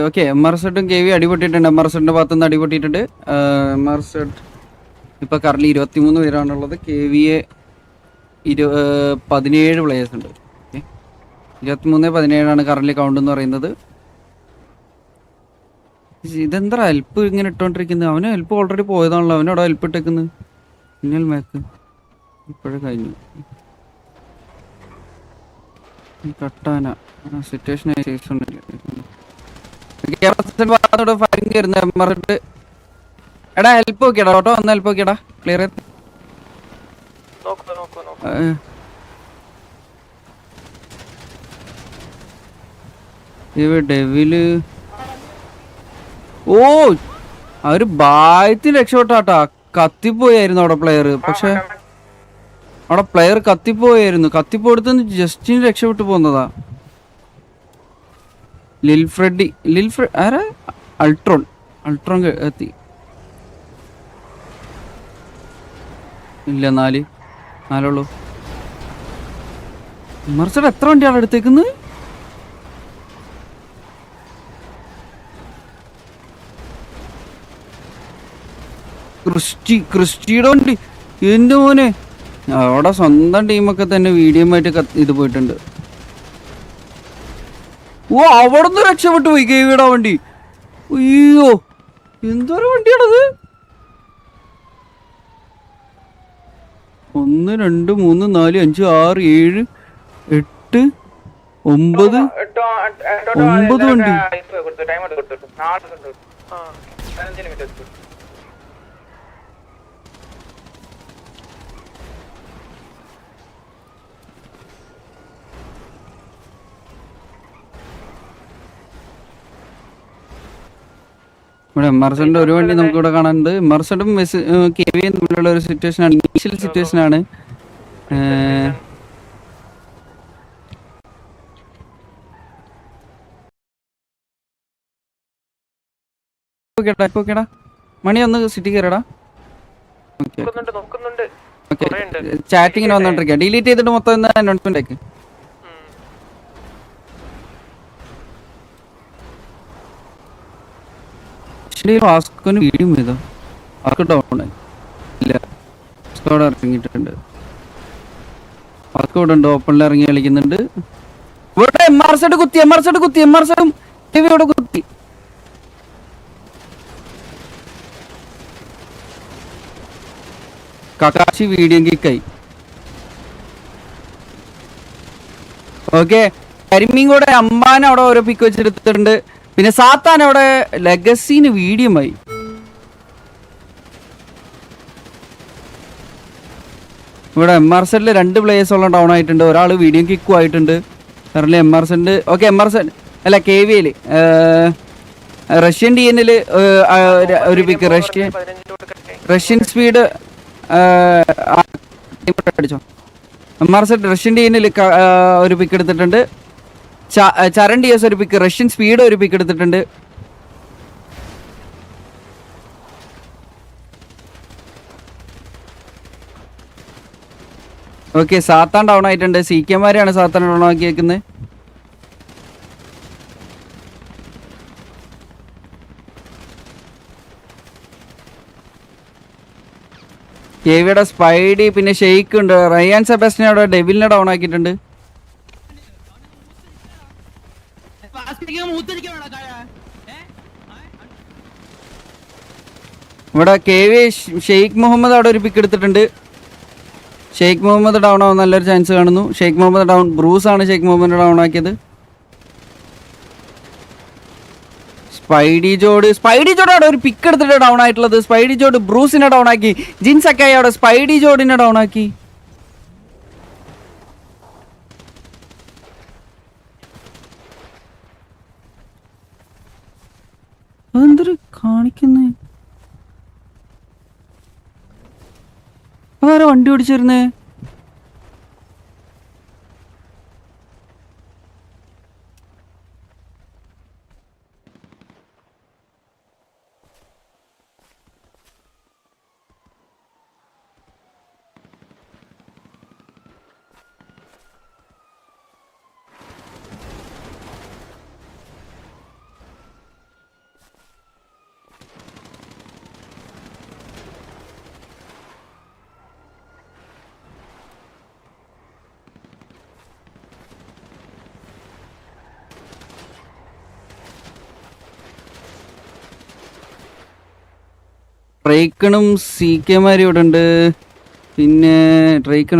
Okay MR സെറ്റും KV അടിപൊട്ടിയിട്ടുണ്ട്. MR സെറ്റിന്റെ ഭാഗത്തുനിന്ന് അടിപൊട്ടിയിട്ടുണ്ട്. MR സെറ്റ് ഇപ്പൊ കറന്റ് 23 പേരാണുള്ളത്. KVA 17 പ്ലേയേഴ്സ് ഉണ്ട്. 23-17 കറന്റ് കൗണ്ട് എന്ന് പറയുന്നത്. ഇതെന്താ ഹെൽപ്പ് ഇങ്ങനെ ഇട്ടോണ്ടിരിക്കുന്നത്? അവന് ഹെൽപ്പ് ഓൾറെഡി പോയതാണല്ലോ. അവനവിടെ ഹെൽപ്പ് ഇട്ടേക്കുന്നത്. പിന്നൽ മാക്ക് ഇപ്പോഴും കഴിഞ്ഞു. കട്ടാന സിറ്റുവേഷൻ എടാ ഹെൽപ്പ് നോക്കിയടാ. ഓട്ടോ വന്ന് ഹെൽപ്പ് നോക്കിയടാ. ക്ലിയർ ഡെവില്. ഓ അവര് ബായത്തിന് രക്ഷപ്പെട്ടാട്ടാ. കത്തിപ്പോയായിരുന്നു അവിടെ പ്ലെയർ. പക്ഷെ അവിടെ പ്ലെയർ കത്തിപ്പോയായിരുന്നു. കത്തിപ്പോടുത്ത് ജസ്റ്റിന് രക്ഷപ്പെട്ടു പോകുന്നതാ. ആരാ? അൾട്രോൺ എത്തി. ഇല്ല, നാലുള്ളൂ. മറിച്ചത് എത്ര വണ്ടിയാണ് എടുത്തേക്കുന്നത്? ക്രിസ്റ്റിയുടെ വണ്ടി. എന്റെ മോനെ, അവിടെ സ്വന്തം ടീമൊക്കെ തന്നെ വീഡിയോമായിട്ട് ഇത് പോയിട്ടുണ്ട്. ഓ അവിടുന്ന് രക്ഷപ്പെട്ടു പോയി കേവിയുടെ വണ്ടി. അയ്യോ എന്തൊരു വണ്ടിയാണത്! 1 2 3 4 5 6 7 8 9 വണ്ടി. ഇവിടെ എമർസന്റെ ഒരു വണ്ടി നമുക്ക് ഇവിടെ കാണാനുണ്ട്. എമർസനും KVയും തമ്മിലുള്ള ഒരു സിറ്റുവേഷൻ ആണ്. ഇനീഷ്യൽ സിറ്റുവേഷൻ ആണ്. മണി ഒന്ന് സിറ്റി കയറടാ. ചാറ്റിങ്ങിന് വന്നോണ്ടിരിക്കുക. ഡിലീറ്റ് ചെയ്തിട്ട് മൊത്തം അനൗൺസ്മെന്റ് ആക്കി. വീഡിയോ ചെയ്തോ? ആർക്ക് ഡൗൺ ഇല്ല. ഇറങ്ങിയിട്ടുണ്ട്. ആർക്ക് ഇവിടെ ഉണ്ട്? ഓപ്പണിൽ ഇറങ്ങി കളിക്കുന്നുണ്ട്. ഇവിടെ MR സെറ്റ് കുത്തി. MR സെറ്റും ഇവിടെ കുത്തി. Kakashi video കിക്കായി. ഓക്കെ, കരിമീൻ കൂടെ അമ്പാൻ അവിടെ ഓരോ പിക്ക് വെച്ചെടുത്തിട്ടുണ്ട്. പിന്നെ സാത്താൻ അവിടെ ലെഗസീന് വീഡിയോമായി. ഇവിടെ MR സെറ്റിൽ 2 പ്ലേയേഴ്സോളം ഡൗൺ ആയിട്ടുണ്ട്. ഒരാൾ വീഡിയോ കിക്കും ആയിട്ടുണ്ട്. Current MR set okay. MR set അല്ല, KVയിൽ റഷ്യൻ DNL ഒരു പിക്ക്. റഷ്യൻ സ്പീഡ് അടിച്ചോ. MR സെറ്റ് റഷ്യൻ DNL ഒരു പിക്ക് എടുത്തിട്ടുണ്ട്. ചരൺ DS ഒരു പിക്ക്. റഷ്യൻ സ്പീഡ് ഒരു പിക്ക് എടുത്തിട്ടുണ്ട്. ഓക്കെ, സാത്താൻ ഡൗൺ ആയിട്ടുണ്ട്. CKമാരെയാണ് സാത്താൻ ഡൗൺ ആക്കിയേക്കുന്നത്. KVയുടെ സ്പൈഡി പിന്നെ ഷെയ്ക്ക് ഉണ്ട്. റയാൻ സെബാസ്റ്റ്യൻ അവിടെ ഡെവിലിനെ ഡൗൺ ആക്കിയിട്ടുണ്ട്. ഇവിടെ KV ഷെയ്ഖ് മുഹമ്മദ് അവിടെ ഒരു പിക്ക് എടുത്തിട്ടുണ്ട്. ഷെയ്ഖ് മുഹമ്മദ് ഡൗൺ ആവാൻ നല്ലൊരു ചാൻസ് കാണുന്നു. ഷെയ്ഖ് മുഹമ്മദ് ഡൗൺ. ബ്രൂസ് ആണ് ഷെയ്ഖ് മുഹമ്മദ് ഡൗൺ ആക്കിയത്. സ്പൈഡി ജോഡ് അവിടെ ഒരു പിക്ക് എടുത്തിട്ട് ഡൗൺ ആയിട്ടുള്ളത്. സ്പൈഡി ജോഡ് ബ്രൂസിനെ ഡൗൺ ആക്കി. ജിൻസക്കായി അവിടെ സ്പൈഡി ജോഡിനെ ഡൗൺ ആക്കി. അതെന്തൊരു കാണിക്കുന്നേ? അതാരാ വണ്ടി ഓടിച്ചിരുന്നേ? ട്രൈക്കണും സി കെമാരും ഇവിടെ ഉണ്ട്. പിന്നെ ട്രൈക്കൺ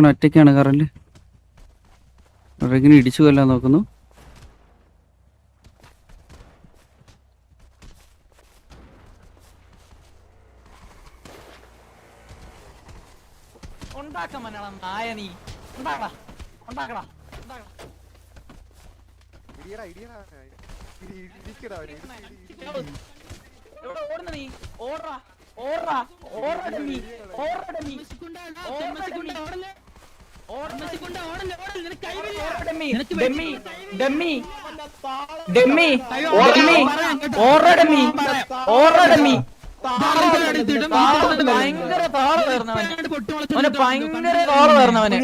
ഒറ്റയ്ക്കാണ് കറല്. ട്രൈക്കിന് ഇടിച്ചു കൊല്ലാൻ നോക്കുന്നു. ഭയങ്കര താറ് വരുന്നവന്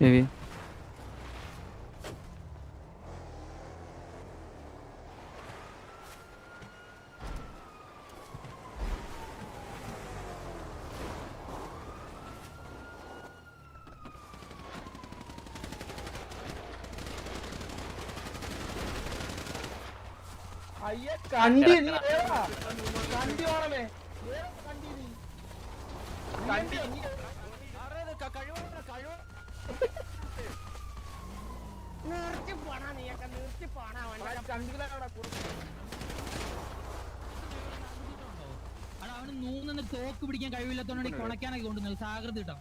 Maybe. കണ്ടി അവന് നൂന്ന് തോക്ക് പിടിക്കാൻ കഴിവില്ലാത്തോണ്ട് കൊണക്കാനൊക്കെ കൊണ്ടുവന്നത് സാകൃതി കിട്ടാം.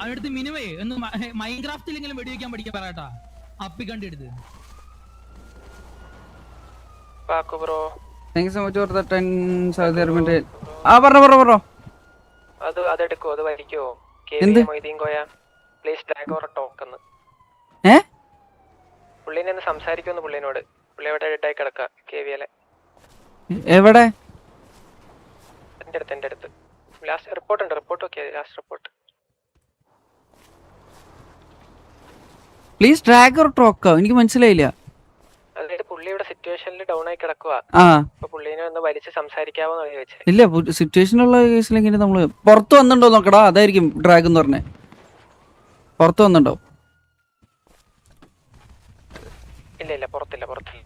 അവനടുത്ത് മിനിമേ ഒന്ന് മൈൻക്രാഫ്റ്റിലെങ്കിലും വെടിവെക്കാൻ പഠിക്കാൻ പറയട്ടാ. അപ്പിക്കണ്ടി എടുത്ത് Thank you so much for the 10 minute. പറഞ്ഞോ. അതെടുക്കോ, അത് വരിക്കോ. പ്ലീസ് ടാഗ് ഓർ ടോക്ക് എന്ന് പുള്ളിനെ ഒന്ന് സംസാരിക്കുമെന്ന് പുള്ളിനോട്. പുള്ളി എവിടെ ഡെഡായി കിടക്ക KVL എവിടെ? എന്റെ അടുത്ത് ലാസ്റ്റ് റിപ്പോർട്ട് ഉണ്ട്. Report okay, last report. Please track or talk. എനിക്ക് മനസ്സിലായില്ല. അതായത് പുള്ളിയുടെ സിറ്റുവേഷനിൽ ഡൗൺ ആയി കിടക്കുക. അപ്പൊ പുള്ളിനെ ഒന്ന് വലിച്ച് സംസാരിക്കാവോന്ന് ചോദിച്ചത്. ഇല്ല, സിറ്റുവേഷനുള്ള കേസിലെങ്ങനെ നമ്മള് പുറത്ത് വന്നിട്ടുണ്ടോ നോക്കടാ. അതായിരിക്കും ഡ്രാഗ് എന്ന് പറഞ്ഞേ. പുറത്ത് വന്നിട്ടുണ്ടോ? ഇല്ല,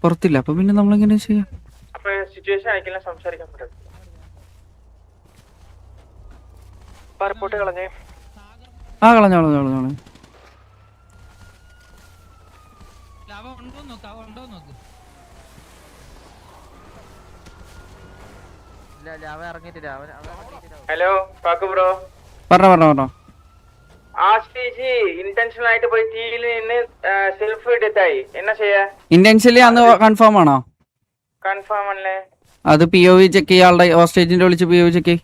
പുറത്തില്ല. അപ്പൊ പിന്നെ നമ്മളെങ്ങനെ ചെയ്യാം? സിറ്റുവേഷൻ ആയിരിക്കില്ല, സംസാരിക്കാൻ പറ്റും. റിപ്പോർട്ട് കളഞ്ഞേ. കളഞ്ഞോളൂ. ഹലോ പാക്കു ബ്രോ. പറഞ്ഞോ. ഇന്റൻഷനൽ ആയിട്ട് പോയി തീയിൽ നിന്ന് സെൽഫ് ഡെത്ത് ആയി. എന്നാ ചെയ്യാ? ഇന്റൻഷനലി അന്ന് കൺഫേം ആണോ? കൺഫേം അല്ലേ? അത് POV ചെക്ക് ചെയ്യാ. ആളുടെ ഹോസ്റ്റേജിന്റെ വിളിച്ച് POV ചെക്ക്.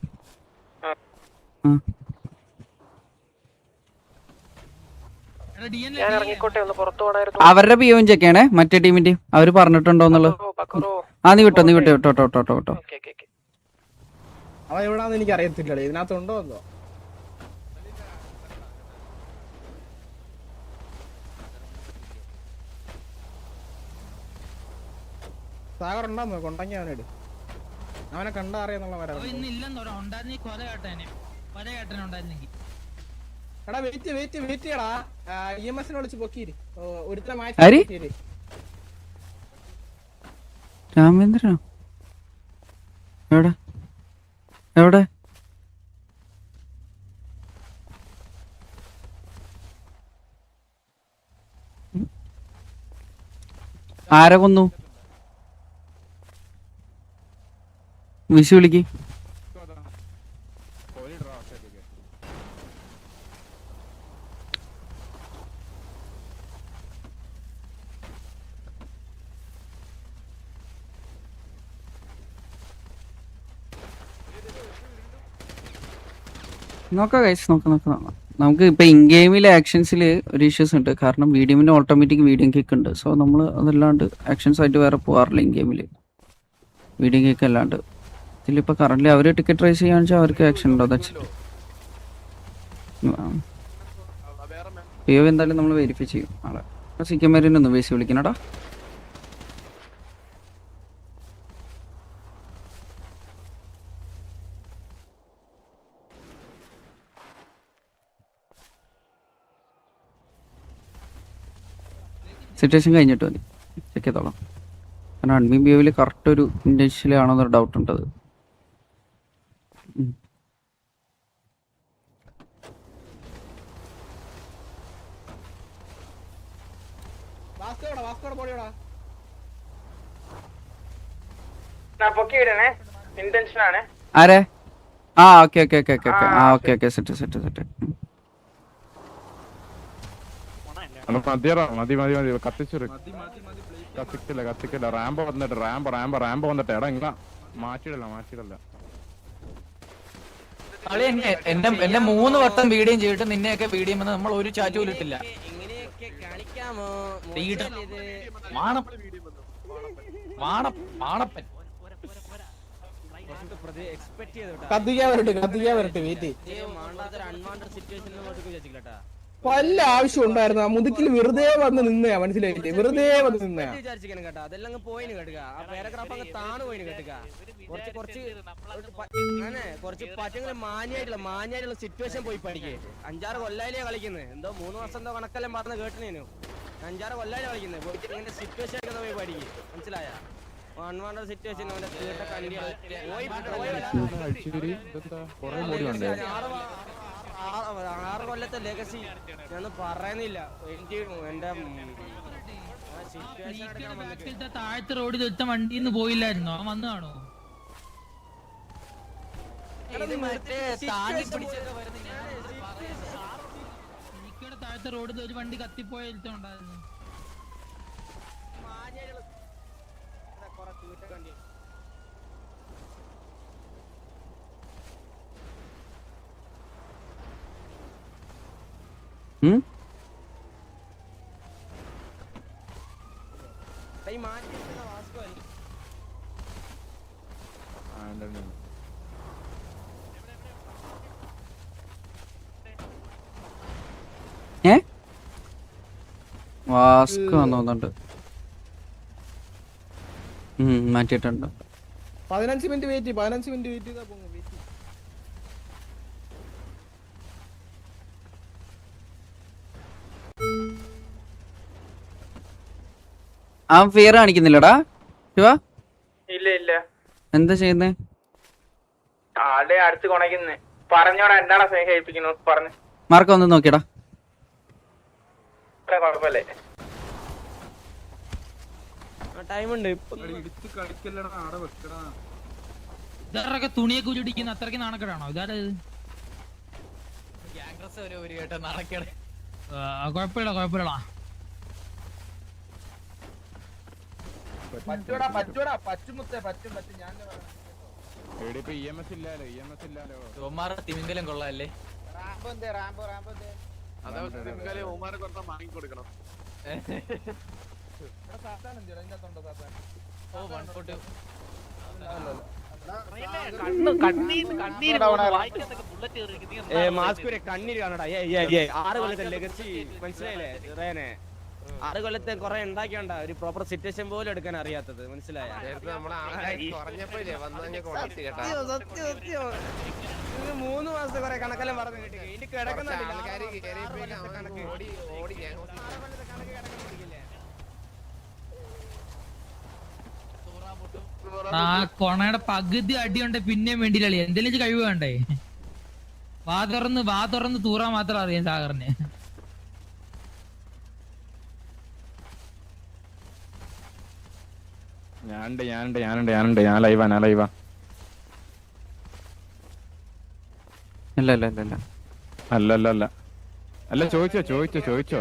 ഞാൻ ഇറങ്ങിക്കോട്ടെ, ഒന്ന് പുറത്തു പോകണായിരുന്നു. അവരുടെ POV ചെക്ക് ചെയ്യണേ, മറ്റേ ടീമിന്റെ. അവര് പറഞ്ഞിട്ടുണ്ടോ എന്നുള്ളത്. നീ വിട്ടോ. അവൻ എവിടാന്ന് എനിക്ക് അറിയത്തില്ല. ഇതിനകത്തുണ്ടോ എന്തോ. സാഗർ ഉണ്ടോ കൊണ്ടെങ്കി അവനെട്. അവനെ കണ്ടാ അറിയാന്നുള്ള എടാ വെയിറ്റ് ചെയ്യടാ. EMS വിളിച്ച് പൊക്കിയിരി. ഒരുത്തരം മാറ്റി രാമേന്ദ്രനോ? എവിടെ? ആരെ കൊന്നു? വിഷു വിളിക്ക്. നോക്കാം ഗൈസ്, നോക്കാം. നമുക്ക് ഇപ്പൊ ഇൻ ഗെയിമിലെ ആക്ഷൻസിൽ ഒരു ഇഷ്യൂസ് ഉണ്ട്. കാരണം വീഡിയോമിന്റെ ഓട്ടോമാറ്റിക് വീഡിയോ കിക്ക് ഉണ്ട്. സോ നമ്മൾ അതല്ലാണ്ട് ആക്ഷൻസ് ആയിട്ട് വേറെ പോകാറില്ല. ഇൻ ഗെയിമിൽ വീഡിയോ കിക്ക് അല്ലാണ്ട് ഇതിലിപ്പോൾ കറന്റ് അവർ ടിക്കറ്റ് റൈസ് ചെയ്യാന്ന് വെച്ചാൽ അവർക്ക് ആക്ഷൻ ഉണ്ടോ? POV എന്തായാലും നമ്മൾ വെരിഫൈ ചെയ്യും ആളെ. സിക്കമേരിനൊന്ന് ബേസി വിളിക്കണടാ. സിറ്റുവേഷൻ കഴിഞ്ഞിട്ട് മതി, ചെക്ക് ചെയ്തോളാം. കാരണം അഡ്മിൻ ബിഹേവിയർ കറക്റ്റ് ഒരു ഇൻറ്റൻഷ്യലി ആണോന്നൊരു ഡൗട്ട് ഉണ്ട്. അത് ആരെ? ആ okay okay okay okay okay ആ okay okay set set set. മതി കത്തിക്കില്ല. റാമ്പ് വന്നിട്ട് എടാ ഇങ്ങ മാറ്റിയിടല്ല. എന്നെ 3 വട്ടം വീഡിയോ ചെയ്തിട്ട് നിന്നെയൊക്കെ വീഡിയോ നമ്മൾ ഒരു ചാറ്റ് പോലും ഇട്ടില്ല. വല്ല ആവശ്യം ഉണ്ടായിരുന്നു? മുതുക്കിൽ വെറുതെ വന്ന് നിന്നയാ, മനസ്സിലായില്ലേ? വെറുതെ വന്ന് നിന്നയാ. അതെല്ലാം പോയിന് കേട്ടുക. ആ പാരഗ്രാഫ് അങ്ങ് താണു പോയിന് കേട്ടുക. കുറച്ച് പറ്റങ്ങള് മാന്യായിട്ടുള്ള സിറ്റുവേഷൻ പോയി പഠിക്കേ. 5-6 കൊല്ലായിലേ കളിക്കുന്നത്. എന്തോ 3 വർഷം എന്തോ കണക്കെല്ലാം പറഞ്ഞ് കേട്ടിനു. 5-6 കൊല്ലായിലേ കളിക്കുന്നത്. പോയിട്ട് ഇങ്ങനെ സിറ്റുവേഷൻ ഒക്കെ പോയി പഠിക്കും, മനസ്സിലായ? അൺവാണ്ടഡ് സിറ്റുവേഷൻ 6 കൊല്ലത്തെ ലെഗസി ഞാൻ പറയുന്നില്ല. എനിക്ക് എന്റെ താഴത്തെ റോഡിൽ ഒറ്റ വണ്ടിന്ന് പോയില്ലായിരുന്നോ? അവൻ വന്നു കാണോ? താഴത്തെ റോഡിൽ ഒരു വണ്ടി കത്തിപ്പോയ ഉണ്ടായിരുന്നു. വാസ്കോ തോന്നുന്നുണ്ട്, മാറ്റിയിട്ടുണ്ട്. 15 മിനിറ്റ് വെയിറ്റ് ചെയ്താ പോകും. അവൻ ഫിയർ കാണിക്കുന്നില്ലടാ ശിവ? ഇല്ല. എന്താ ചെയ്യുന്നേ? ആളുടെ അടുത്ത് കൊണക്കുന്നേ. പറഞ്ഞോടാ, എന്താണ് സ്നേഹം ഏൽപ്പിക്കുന്നു പറഞ്ഞു. മാർക്ക ഒന്ന് നോക്കിയടാ. കുഴപ്പമില്ലേ? ടൈമുണ്ട്. ഇതൊക്കെ തുണിയെ കുരുടിക്കുന്ന അത്രയ്ക്ക് നാണക്കേടാണോ? ഇതാരത്? കുഴപ്പമില്ലടാ. തിമിംഗലം കൊള്ളാല്ലേ? മാസ്കുരെ കണ്ണീര് കാണടാ. 6 കൊല്ലത്തെ ലെഗസി മനസ്സിലായില്ലേ? 6 കൊല്ലത്തെ കുറെ ഉണ്ടാക്കിയോണ്ടാ ഒരു പ്രോപ്പർ സിറ്റുവേഷൻ പോലും എടുക്കാൻ അറിയാത്തത്, മനസ്സിലായ? 3 മാസത്തെ കുറെ കണക്കെല്ലാം പറഞ്ഞു കിട്ടി. ഇനി കിടക്കുന്നുണ്ട്. ആ കൊണയുടെ പകുതി അടിയുണ്ടെ പിന്നെയും വേണ്ടിയില്ലേ? എന്തെങ്കിലും കഴിവ് വേണ്ടേ? വാ തുറന്ന് തൂറാൻ മാത്രം അറിയാം സാഗറിന്. ഞാൻ ലൈവാ. അല്ല ചോദിച്ചോ.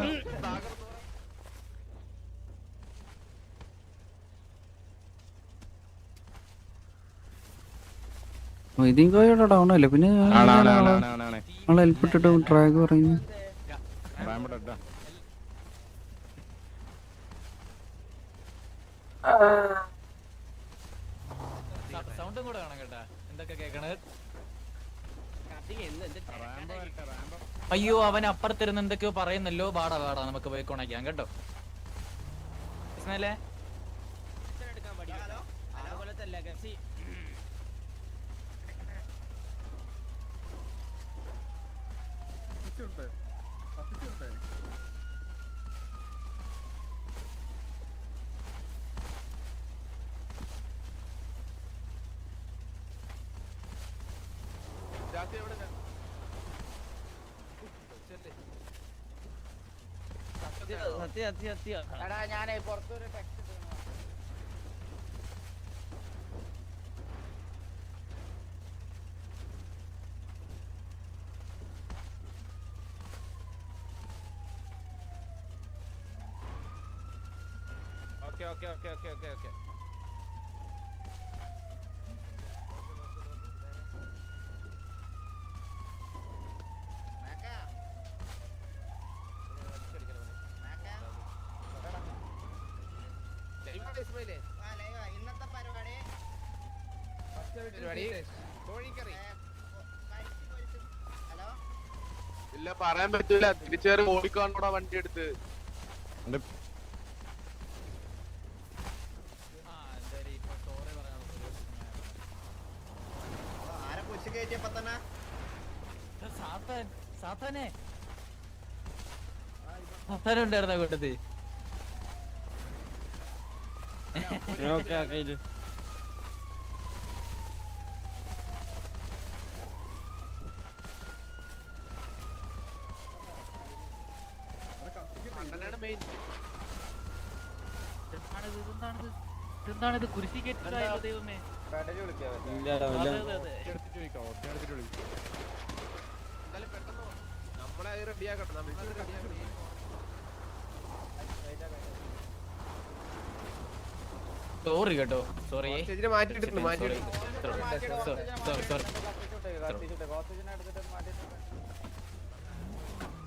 ഇതിങ്കോയുടെ ഡൗൺ അല്ലേ? പിന്നെ നമ്മളെ ഹെൽപ്പിട്ടിട്ട് ട്രാക്ക് പറയുന്നു. സൗണ്ടും കൂടെ കാണാം കേട്ടാ. എന്തൊക്കെ കേക്കണത്? അയ്യോ അവൻ അപ്പുറത്തിരുന്ന് എന്തൊക്കെയോ പറയുന്നല്ലോ. വാടാ നമുക്ക് പോയി കൊണയ്ക്കാം കേട്ടോ. ഇസ്മായിലേ എടുക്കാൻ പഠിക്കും അതുപോലത്തെ ലെഗസി ഞാനേ പുറത്തൊരു ടെക്സ്റ്റ് ഓക്കെ ഇന്നത്തെ പരിപാടി ഹലോ ഇല്ല പറയാൻ പറ്റൂല തിരിച്ചേറി ഓടിക്കാണോടാ വണ്ടി എടുത്ത് ആരെ പുഷ് കയറ്റിയപ്പോ തന്നെ സാത്താനെ ഉണ്ടായിരുന്ന കൂട്ടത്തിൽ എന്താണിത് കുരിശി കേട്ടിട്ടായല്ലോ ദൈവമേ. നമ്മളെ റെഡിയാക്കട്ടെ സോറി കേട്ടോ സോറി മാറ്റിയിട്ടുണ്ട്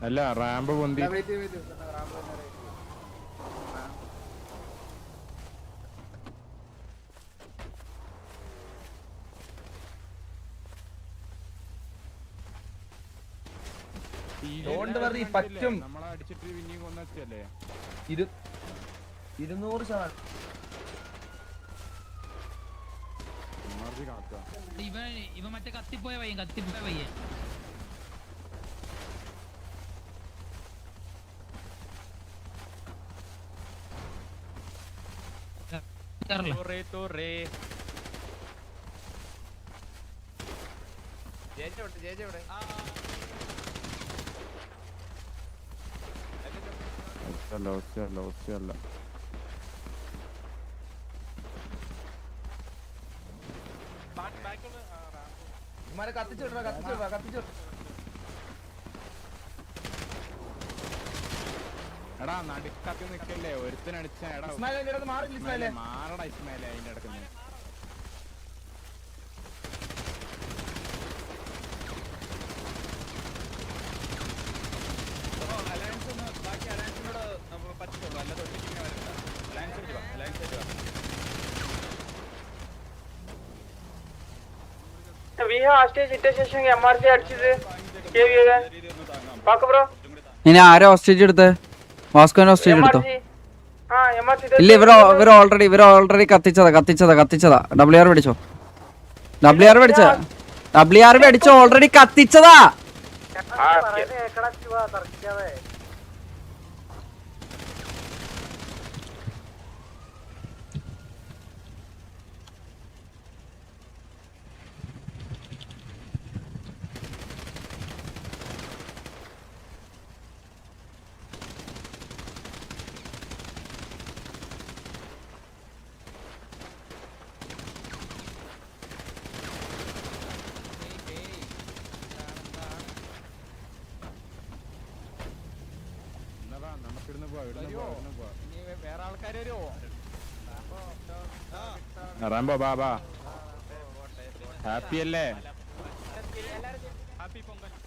അല്ല റാമ്പ് പൊന്തി പറ്റും നമ്മളെ അടിച്ചിട്ട് പിന്നെയും കൊന്നല്ലേ 200%. ഇവൻ മറ്റേ കത്തിപ്പോയ പയ്യൻ ഒച്ചയല്ല എടാ നടുക്കത്തി നിക്കല്ലേ ഒരുത്തനടിച്ച എടാ മാറടാ ഇസ്മായിലേ അതിന്റെ ഇടക്ക് ഇനി ആരാ ഹോസ്റ്റേജ് എടുത്ത് വാസ്കോനെ ഹോസ്റ്റേജ് എടുത്തോ ഇല്ല ഇവർ ഓൾറെഡി കത്തിച്ചതാ WR പിടിച്ചോ ഓൾറെഡി കത്തിച്ചതാ വേറെ ആൾക്കാർ വരുമോ റാംബോ ബാബാ ഹാപ്പി അല്ലേ ഹാപ്പി പൊങ്കൽ